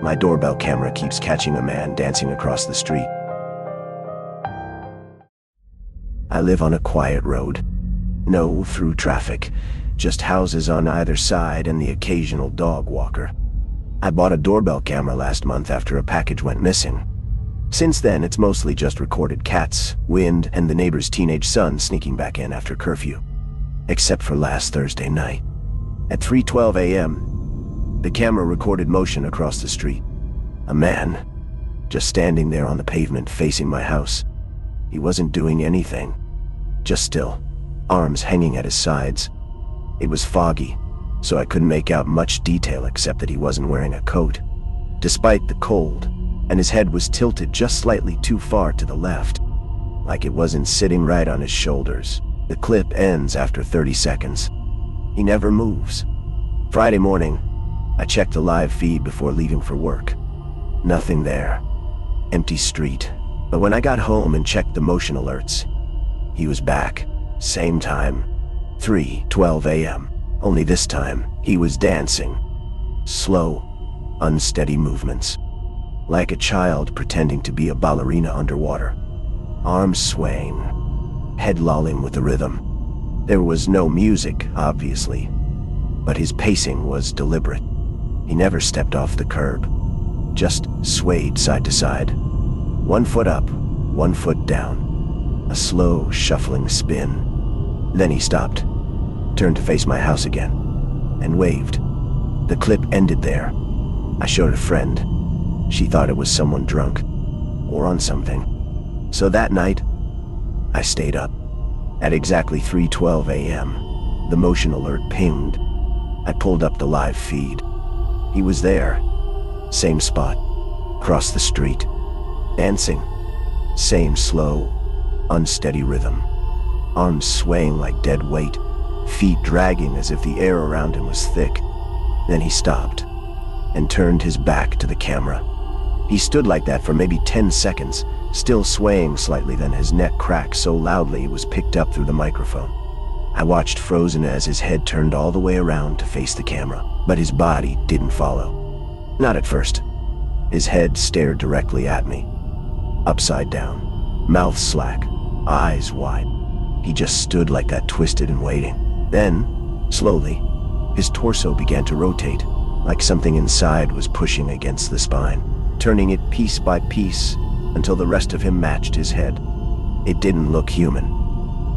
My doorbell camera keeps catching a man dancing across the street. I live on a quiet road. No through traffic, just houses on either side and the occasional dog walker. I bought a doorbell camera last month after a package went missing. Since then, it's mostly just recorded cats, wind, and the neighbor's teenage son sneaking back in after curfew. Except for last Thursday night. At 3:12 a.m., the camera recorded motion across the street. A man, just standing there on the pavement facing my house. He wasn't doing anything, just still, arms hanging at his sides. It was foggy, so I couldn't make out much detail except that he wasn't wearing a coat, despite the cold, and his head was tilted just slightly too far to the left, like it wasn't sitting right on his shoulders. The clip ends after 30 seconds. He never moves. Friday morning, I checked the live feed before leaving for work. Nothing there. Empty street. But when I got home and checked the motion alerts, he was back. Same time. 3:12 a.m. Only this time, he was dancing. Slow, unsteady movements. Like a child pretending to be a ballerina underwater. Arms swaying. Head lolling with the rhythm. There was no music, obviously, but his pacing was deliberate. He never stepped off the curb, just swayed side to side. 1 foot up, 1 foot down. A slow, shuffling spin. Then he stopped, turned to face my house again, and waved. The clip ended there. I showed a friend. She thought it was someone drunk, or on something. So that night, I stayed up. At exactly 3:12 a.m., the motion alert pinged. I pulled up the live feed. He was there. Same spot. Across the street. Dancing. Same slow, unsteady rhythm. Arms swaying like dead weight. Feet dragging as if the air around him was thick. Then he stopped and turned his back to the camera. He stood like that for maybe 10 seconds, still swaying slightly, then his neck cracked so loudly it was picked up through the microphone. I watched frozen as his head turned all the way around to face the camera, but his body didn't follow. Not at first. His head stared directly at me. Upside down, mouth slack, eyes wide. He just stood like that, twisted and waiting. Then, slowly, his torso began to rotate, like something inside was pushing against the spine, turning it piece by piece until the rest of him matched his head. It didn't look human.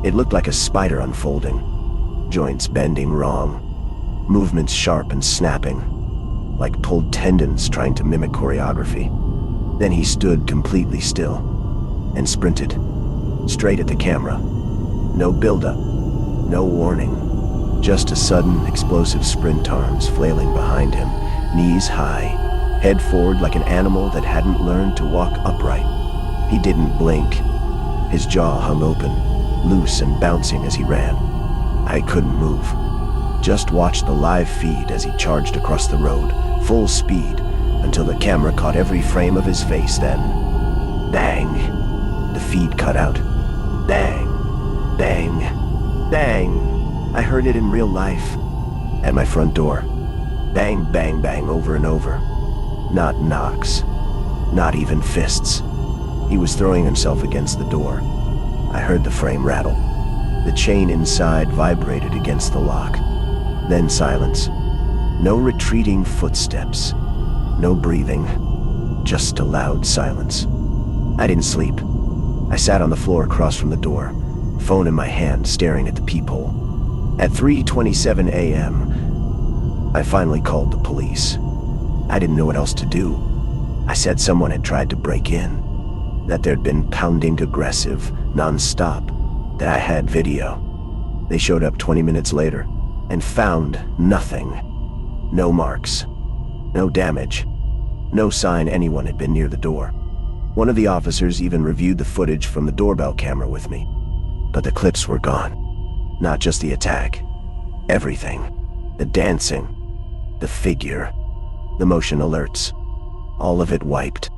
It looked like a spider unfolding, joints bending wrong, movements sharp and snapping, like pulled tendons trying to mimic choreography. Then he stood completely still and sprinted straight at the camera. No build-up, no warning, just a sudden explosive sprint, arms flailing behind him, knees high, head forward like an animal that hadn't learned to walk upright. He didn't blink. His jaw hung open, loose and bouncing as he ran. I couldn't move. Just watched the live feed as he charged across the road, full speed, until the camera caught every frame of his face. Then, bang! The feed cut out. Bang! Bang! Bang! I heard it in real life. At my front door. Bang, bang, bang, over and over. Not knocks. Not even fists. He was throwing himself against the door. I heard the frame rattle. The chain inside vibrated against the lock. Then silence. No retreating footsteps. No breathing. Just a loud silence. I didn't sleep. I sat on the floor across from the door, phone in my hand, staring at the peephole. At 3:27 a.m., I finally called the police. I didn't know what else to do. I said someone had tried to break in, that there'd been pounding aggressive, non-stop, that I had video. They showed up 20 minutes later and found nothing. No marks, no damage, no sign anyone had been near the door. One of the officers even reviewed the footage from the doorbell camera with me, but the clips were gone. Not just the attack, everything. The dancing, the figure, the motion alerts, all of it wiped.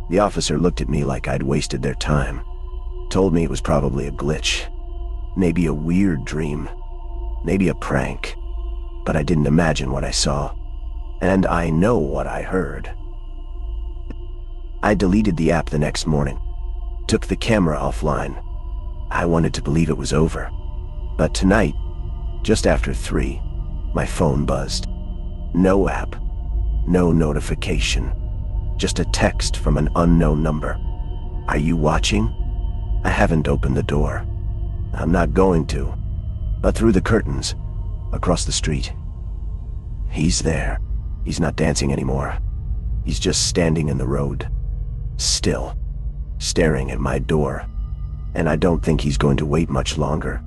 The officer looked at me like I'd wasted their time. Told me it was probably a glitch, maybe a weird dream, maybe a prank. But I didn't imagine what I saw. And I know what I heard. I deleted the app the next morning, took the camera offline. I wanted to believe it was over. But tonight, just after 3, my phone buzzed. No app, no notification, just a text from an unknown number. Are you watching? I haven't opened the door. I'm not going to. But through the curtains, across the street, he's there. He's not dancing anymore. He's just standing in the road, still, staring at my door. And I don't think he's going to wait much longer.